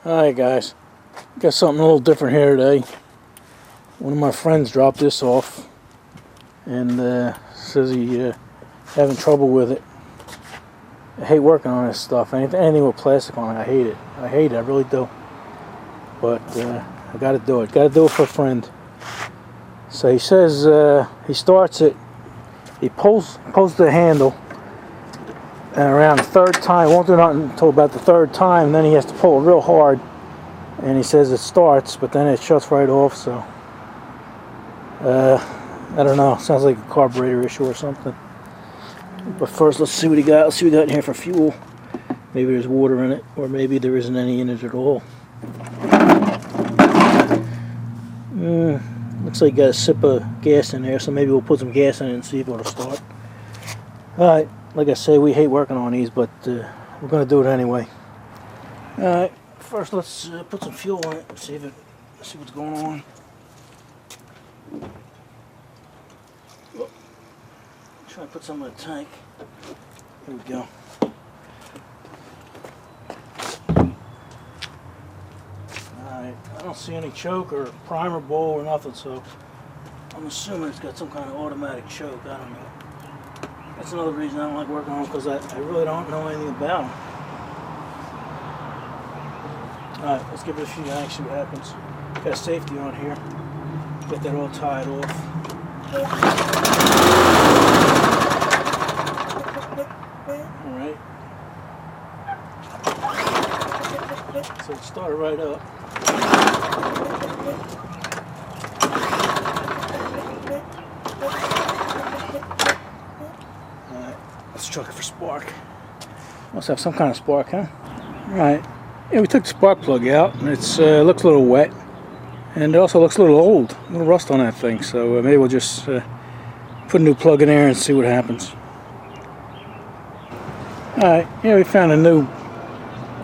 Alright guys, got something a little different here today. One of my friends dropped this off and says he having trouble with it. I hate working on this stuff. Anything with plastic on it, I hate it. I really do. But I gotta do it. Gotta do it for a friend. So he says he starts it, he pulls the handle, and around the third time, won't do nothing until about the third time, then he has to pull it real hard, and he says it starts, but then it shuts right off. So I don't know, sounds like a carburetor issue or something. But first, let's see what he got. Let's see what we got in here for fuel. Maybe there's water in it, or maybe there isn't any in it at all. Looks like he got a sip of gas in there, so maybe we'll put some gas in it and see if it'll start. Alright, like I say, we hate working on these, but we're going to do it anyway. Alright, first let's put some fuel in it and see what's going on. Try to put some in the tank. Here we go. Alright, I don't see any choke or primer bowl or nothing, so I'm assuming it's got some kind of automatic choke. I don't know. That's another reason I don't like working on them, because I really don't know anything about them. Alright, let's give it a few yanks, see what happens. Got safety on here. Get that all tied off. Alright. So it started right up. Alright, let's check it for spark. Must have some kind of spark, huh? Alright. Yeah, we took the spark plug out, and it's looks a little wet. And it also looks a little old, a little rust on that thing. So maybe we'll just put a new plug in there and see what happens. Alright, yeah, we found a new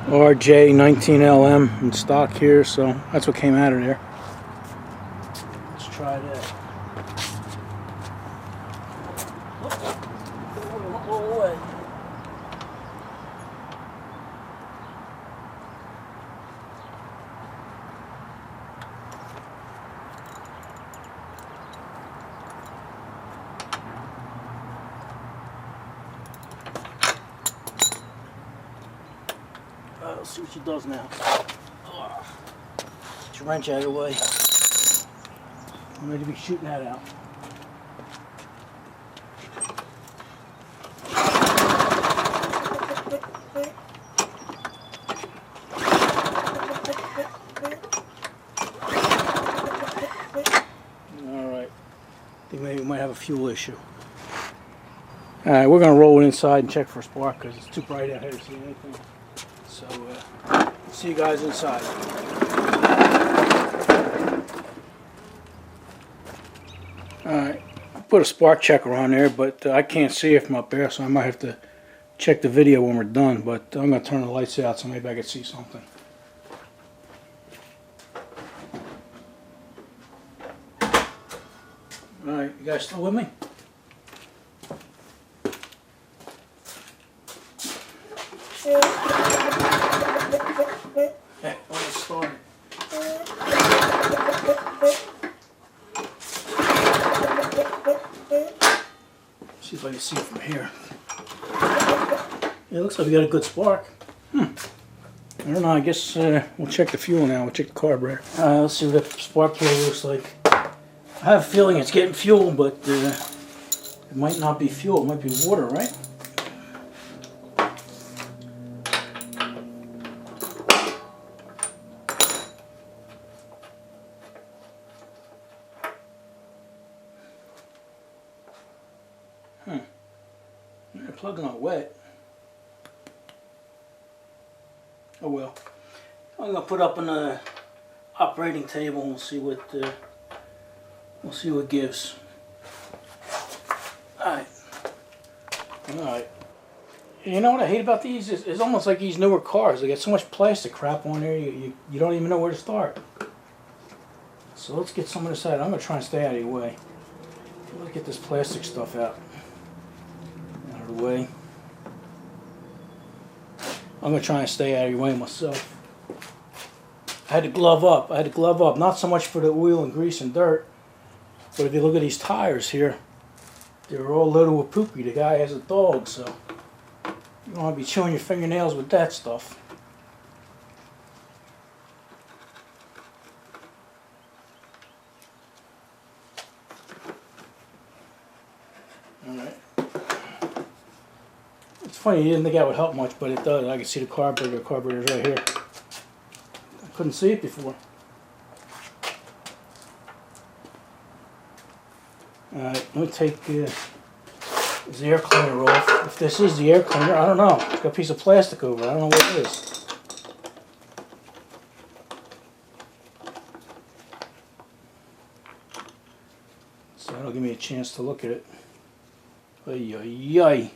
RJ19LM in stock here, so that's what came out of there. Let's try that. Let's see what she does now. Get your wrench out of the way. I'm ready to be shooting that out. Alright. I think maybe we might have a fuel issue. Alright, we're going to roll it inside and check for a spark because it's too bright out here to see anything. So, see you guys inside. Alright, I put a spark checker on there, but I can't see it from up there, so I might have to check the video when we're done. But I'm going to turn the lights out so maybe I can see something. Alright, you guys still with me? Yeah, almost started. See if I can see it from here. Yeah, it looks like we got a good spark. I don't know, I guess we'll check the fuel now. We'll check the carburetor. Let's see what the spark plug looks like. I have a feeling it's getting fuel, but it might not be fuel. It might be water, right? The plug's not wet. Oh well. I'm gonna put up on the operating table and we'll see what gives. Alright. You know what I hate about these? It's almost like these newer cars. They got so much plastic crap on there, you don't even know where to start. So let's get some of this out. I'm gonna try and stay out of your way. Let's get this plastic stuff out of the way. I'm going to try and stay out of your way myself. I had to glove up. I had to glove up, not so much for the oil and grease and dirt, but if you look at these tires here, they're all loaded with poopy. The guy has a dog, so you don't want to be chewing your fingernails with that stuff. Alright. It's funny, you didn't think that would help much, but it does. I can see the carburetor. The carburetor's right here. I couldn't see it before. Alright, let me take this air cleaner off. If this is the air cleaner, I don't know. It's got a piece of plastic over it. I don't know what it is. So that'll give me a chance to look at it. Ay, ay, ay.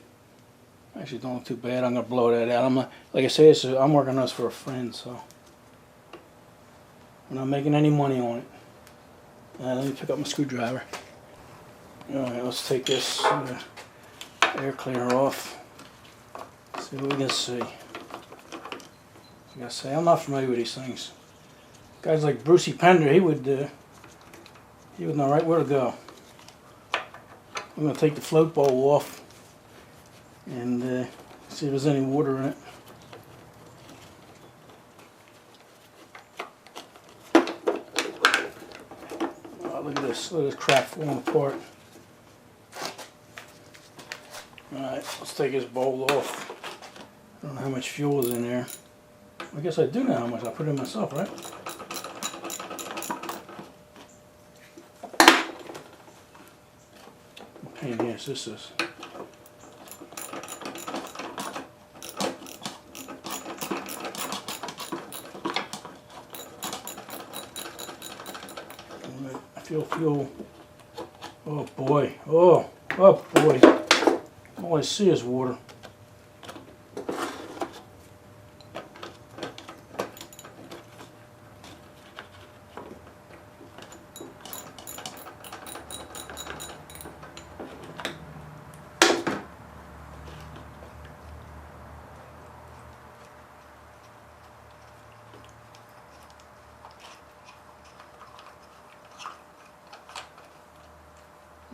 Actually, don't look too bad. I'm gonna blow that out. I'm not, like I say, I'm working on this for a friend, so we're not making any money on it. Let me pick up my screwdriver. Alright, let's take this air cleaner off. See what we can see. Like I say, I'm not familiar with these things. Guys like Brucey Pender, he would know right where to go. I'm going to take the float bowl off and see if there's any water in it. Oh, look at this crap falling apart. Alright, let's take this bowl off. I don't know how much fuel is in there. I guess I do know how much. I put it in myself, right? What pain in the ass this is. I feel fuel. Oh boy. Oh boy. All I see is water.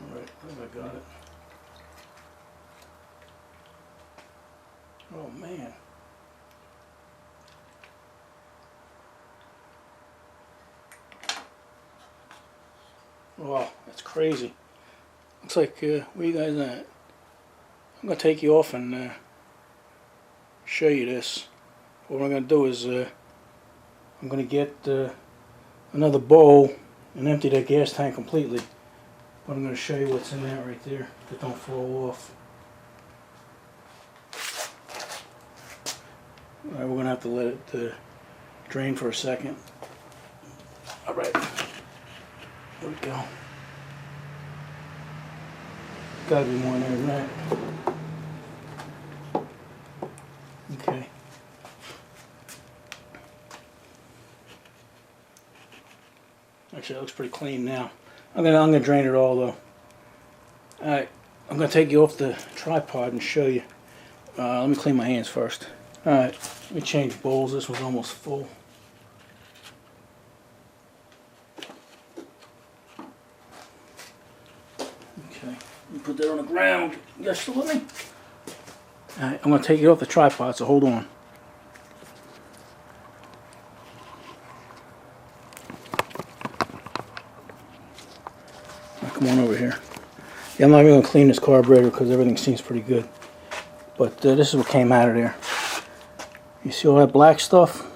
Alright, I think I got it. Oh man. Wow, that's crazy. Looks like, where you guys at? I'm going to take you off and show you this. What I'm going to do is I'm going to get another bowl and empty that gas tank completely. But I'm going to show you what's in that right there that don't fall off. Alright, we're going to have to let it drain for a second. Alright, there we go. Gotta be more in there than that. Okay. Actually, that looks pretty clean now. I'm gonna drain it all though. Alright, I'm gonna take you off the tripod and show you. Let me clean my hands first. Alright, let me change bowls. This one's almost full. Okay, let me put that on the ground. You guys still with me? Alright, I'm gonna take you off the tripod, so hold on. Now come on over here. Yeah, I'm not even gonna clean this carburetor because everything seems pretty good. But this is what came out of there. You see all that black stuff?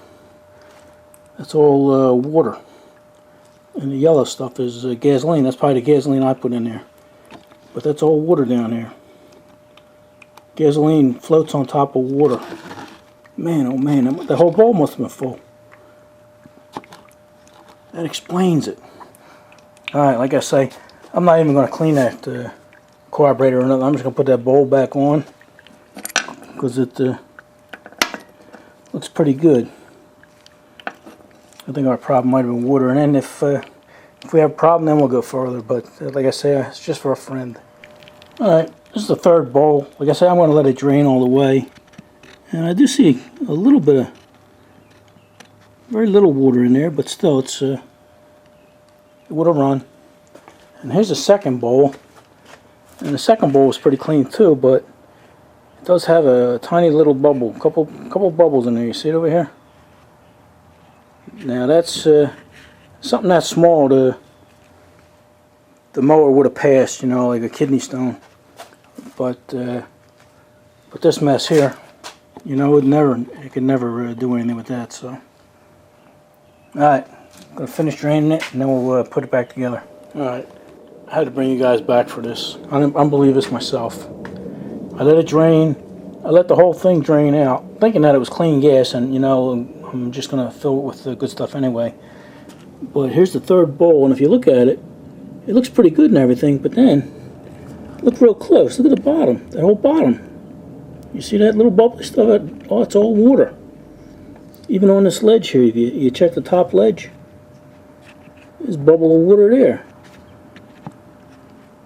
That's all water. And the yellow stuff is gasoline. That's probably the gasoline I put in there. But that's all water down there. Gasoline floats on top of water. Man, oh man, the whole bowl must have been full. That explains it. Alright, like I say, I'm not even going to clean that carburetor or nothing. I'm just going to put that bowl back on. Because it looks pretty good. I think our problem might have been water, and then if we have a problem, then we'll go further. But like I say, it's just for a friend. All right, this is the third bowl. Like I say, I'm going to let it drain all the way, and I do see a little bit of Very little water in there, but still, it would have run. And here's the second bowl. And the second bowl was pretty clean too, but it does have a tiny little bubble, couple bubbles in there. You see it over here? Now that's something that small. The mower would have passed, you know, like a kidney stone. But this mess here, you know, it could never do anything with that. So, all right, I'm gonna finish draining it, and then we'll put it back together. All right. I had to bring you guys back for this. I don't believe this myself. I let it drain. I let the whole thing drain out, thinking that it was clean gas, and you know, I'm just gonna fill it with the good stuff anyway. But here's the third bowl, and if you look at it, it looks pretty good and everything. But then, look real close. Look at the bottom. The whole bottom. You see that little bubbly stuff? Oh, it's all water. Even on this ledge here, if you check the top ledge, there's a bubble of water there.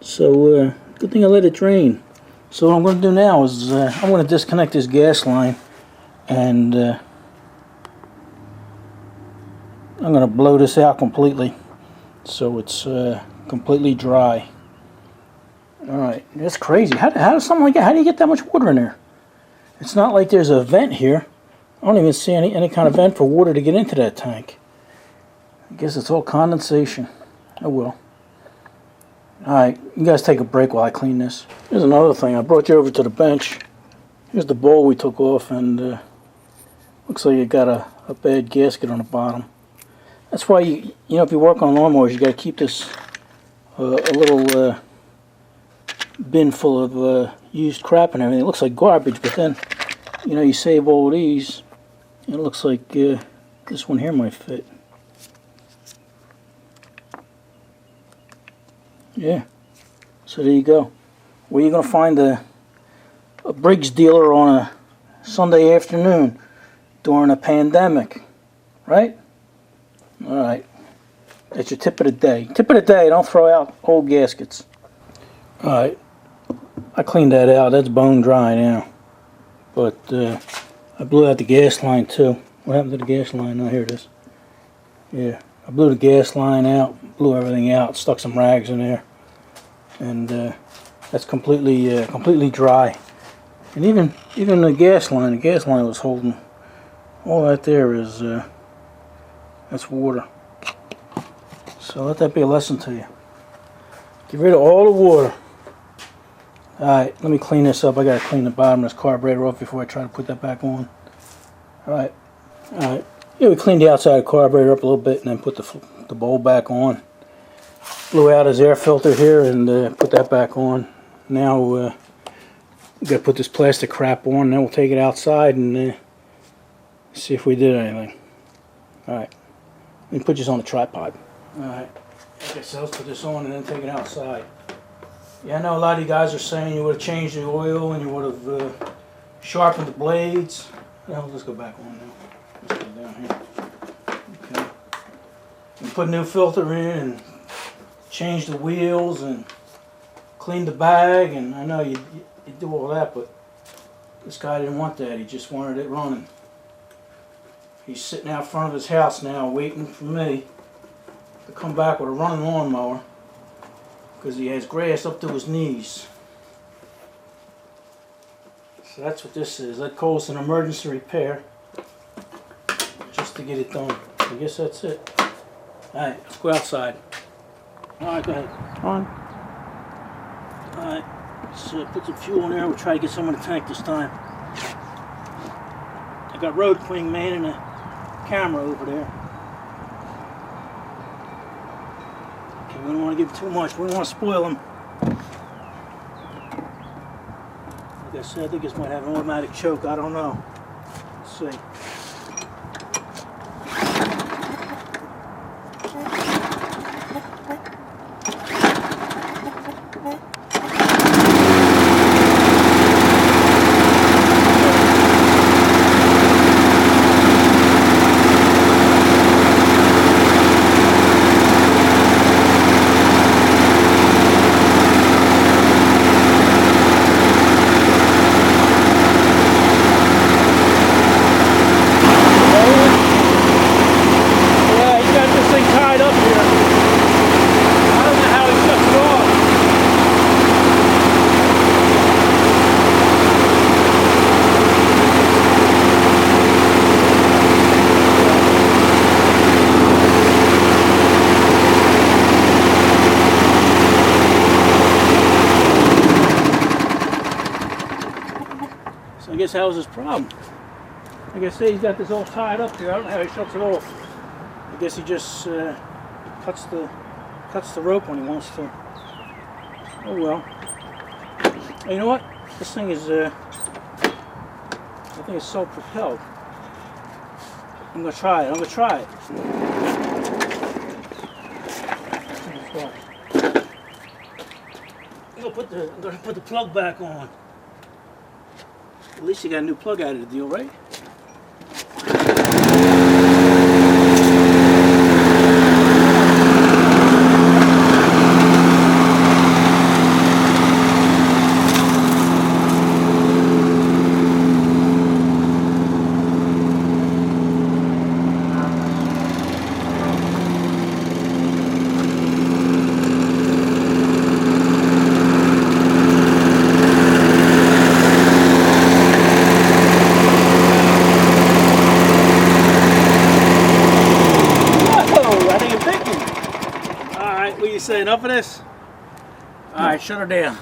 So, good thing I let it drain. So what I'm going to do now is I'm going to disconnect this gas line, and I'm going to blow this out completely so it's completely dry. Alright, that's crazy. How does something like that, how do you get that much water in there? It's not like there's a vent here. I don't even see any kind of vent for water to get into that tank. I guess it's all condensation. Oh well. Alright, you guys take a break while I clean this. Here's another thing. I brought you over to the bench. Here's the bowl we took off, and looks like it got a bad gasket on the bottom. That's why, you know, if you work on lawnmowers, you got to keep this a little bin full of used crap and everything. It looks like garbage, but then, you know, you save all these, and it looks like this one here might fit. Yeah, so there you go. Where you going to find a Briggs dealer on a Sunday afternoon during a pandemic, right? Alright, that's your tip of the day. Tip of the day, don't throw out old gaskets. Alright, I cleaned that out. That's bone dry now. But I blew out the gas line too. What happened to the gas line? Oh, here it is. Yeah, I blew the gas line out, blew everything out, stuck some rags in there. And that's completely dry. And even the gas line was holding. All that there is that's water. So let that be a lesson to you. Get rid of all the water. Alright, let me clean this up. I gotta clean the bottom of this carburetor off before I try to put that back on. Alright. Yeah, we cleaned the outside of the carburetor up a little bit and then put the bowl back on. Blew out his air filter here and put that back on. Now we got to put this plastic crap on, and then we'll take it outside and see if we did anything. Alright, let me put this on the tripod. Alright, I guess let's put this on and then take it outside. Yeah, I know a lot of you guys are saying you would have changed the oil and you would have sharpened the blades. Well, let's go back on now. Let's go down here. Okay. And put a new filter in and change the wheels and clean the bag, and I know you do all that, but this guy didn't want that. He just wanted it running. He's sitting out front of his house now waiting for me to come back with a running lawnmower because he has grass up to his knees. So that's what this is. That calls an emergency repair just to get it done. I guess that's it. Alright, let's go outside. Alright, go ahead. On. Alright, let's put some fuel in there. We'll try to get some in the tank this time. I got Road Queen Man and a camera over there. Okay, we don't want to give too much. We don't want to spoil them. Like I said, I think this might have an automatic choke. I don't know. Let's see. this hell is his problem. Like I say, he's got this all tied up here. I don't know how he shuts it off. I guess he just cuts the rope when he wants to. Oh well. You know what? This thing is, I think it's self-propelled. I'm gonna try it. I'm gonna put the plug back on. At least you got a new plug out of the deal, right? What do you say, enough of this? Alright, shut her down.